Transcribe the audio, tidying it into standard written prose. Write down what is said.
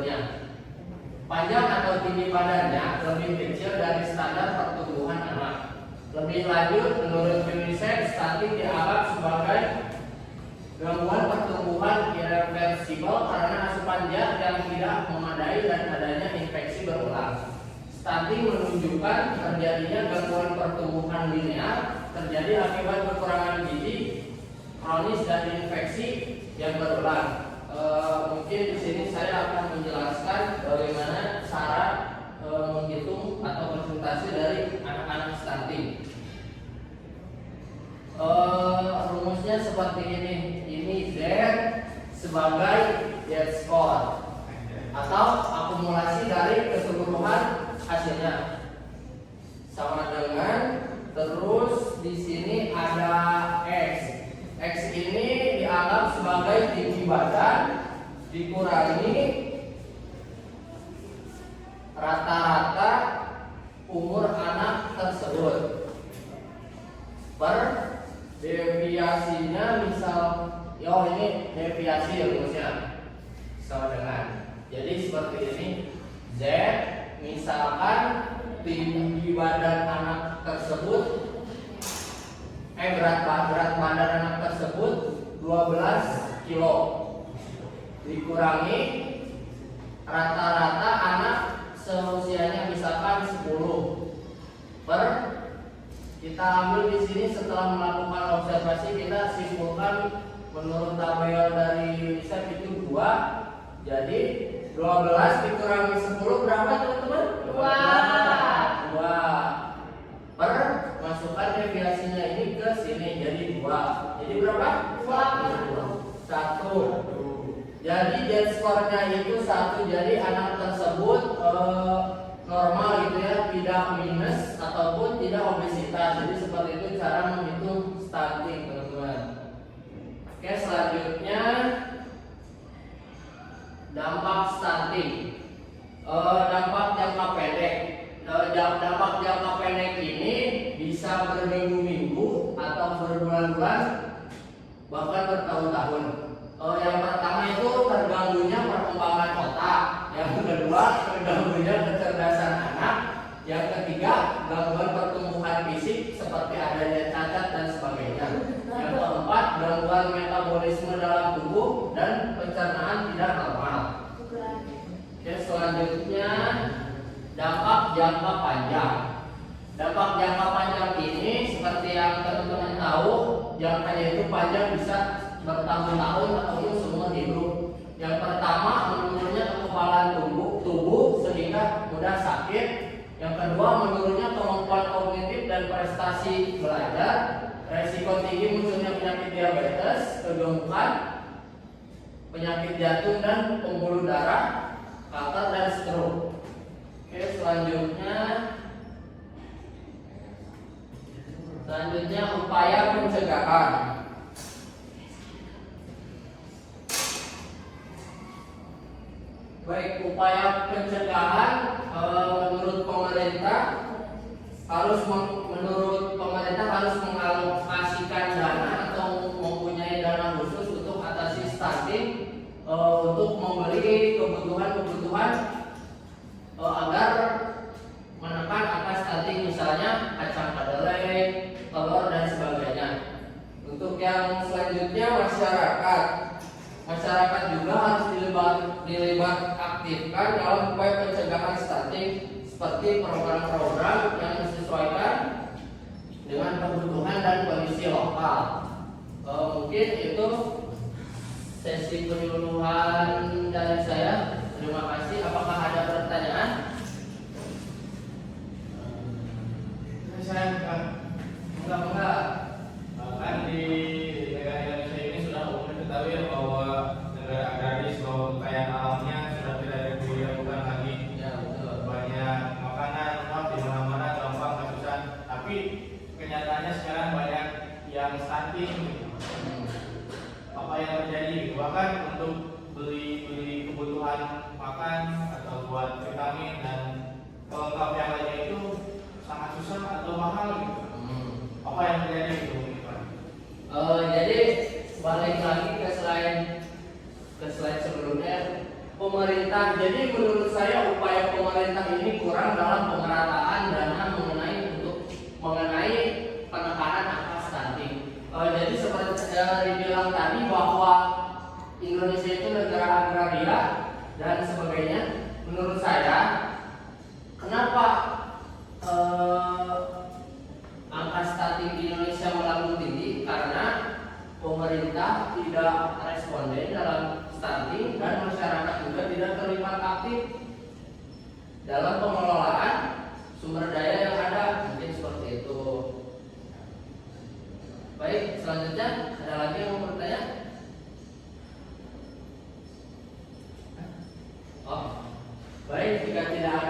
umurnya. Panjang atau tinggi badannya lebih kecil dari standar pertumbuhan anak. Lebih lanjut, menurut UNICEF, stunting dianggap sebagai gangguan pertumbuhan irreversibel karena asupan zat yang tidak memadai dan adanya infeksi berulang. Stunting menunjukkan terjadinya gangguan pertumbuhan linear terjadi akibat kekurangan gizi kronis dan infeksi yang berulang. Mungkin di sini saya akan menjelaskan bagaimana cara menghitung atau presentasi dari anak-anak stunting. Rumusnya seperti ini. Ini Z sebagai Z-score atau akumulasi dari keseluruhan hasilnya. Sama dengan terus di sini ada X. X ini dianggap sebagai tinggi badan dikurangi rata-rata umur anak tersebut per deviasinya, misal ini deviasi rumusnya sama dengan, jadi seperti ini. Z misalkan tinggi badan anak tersebut berat badan anak tersebut 12 kilo dikurangi rata-rata anak seusianya misalkan 10 per, kita ambil di sini setelah melakukan observasi, kita simpulkan menurut tabel dari UNICEF itu 2. Jadi 12 dikurangi 10 berapa teman-teman? 2 per, masukkan deviasinya ini ke sini jadi 2. Jadi berapa? 1. Jadi Z-score-nya itu 1. Jadi anak tersebut normal gitu ya, tidak minus ataupun tidak obesitas. Jadi seperti itu cara menghitung stunting, teman-teman. Oke, selanjutnya dampak stunting. Dampak jangka pendek. Dampak jangka pendek ini bisa berminggu-minggu atau berbulan-bulan, bahkan bertahun-tahun. Yang pertama itu terganggunya perkembangan otak. Yang kedua, terganggunya kecerdasan anak. Yang ketiga, gangguan pertumbuhan fisik seperti adanya cacat dan sebagainya. Yang keempat, gangguan metabolisme dalam tubuh dan pencernaan tidak normal. Oke, selanjutnya dampak jangka panjang. Dampak jangka panjang ini seperti yang teman-teman tahu, jangkanya itu panjang, bisa bertahun-tahun ataupun seumur hidup. Yang pertama, menurunnya kekebalan tubuh sehingga mudah sakit. Yang kedua, menurunnya kemampuan kognitif dan prestasi belajar. Resiko tinggi munculnya penyakit diabetes, kegemukan, penyakit jantung dan pembuluh darah, kanker dan stroke. Oke, selanjutnya upaya pencegahan. Baik, upaya pencegahan menurut pemerintah harus mengalokasikan dana atau mempunyai dana khusus untuk atasi stunting, untuk membeli kebutuhan agar menekan angka stunting, misalnya kacang kedelai, telur dan sebagainya. Untuk yang selanjutnya masyarakat juga harus dilibat aktifkan dalam upaya pencegahan stunting seperti program-program yang disesuaikan dengan kebutuhan dan kondisi lokal. Mungkin itu sesi penyuluhan dari saya. Terima kasih. Apakah ada pertanyaan? Saya enggak. Kan di negara Indonesia ini sudah umum diketahui bahwa negara agraris, bahwa kekayaan alamnya sudah tidak diragukan lagi. Ya, betul. Banyak makanan di mana-mana gampang kesusahan. Tapi kenyataannya sekarang banyak yang stunting. Apa yang terjadi? Bahkan untuk beli kebutuhan makan atau buat vitamin dan pelengkap yang lainnya itu sangat susah atau mahal gitu. Apa yang terjadi itu? Jadi balik lagi ke slide sebelumnya, pemerintah. Jadi menurut saya upaya pemerintah ini kurang dalam pemerataan dana mengenai penekanan angka stunting. Jadi seperti dibilang tadi bahwa Indonesia itu negara agraria dan sebagainya. Menurut saya, kenapa angka stunting di Indonesia melambung tinggi? Karena pemerintah tidak responden dalam stunting dan masyarakat juga tidak terlibat aktif dalam pengelolaan sumber daya yang ada. Mungkin seperti itu. Baik, selanjutnya ada lagi yang mau bertanya? Oh, baik, jika tidak ada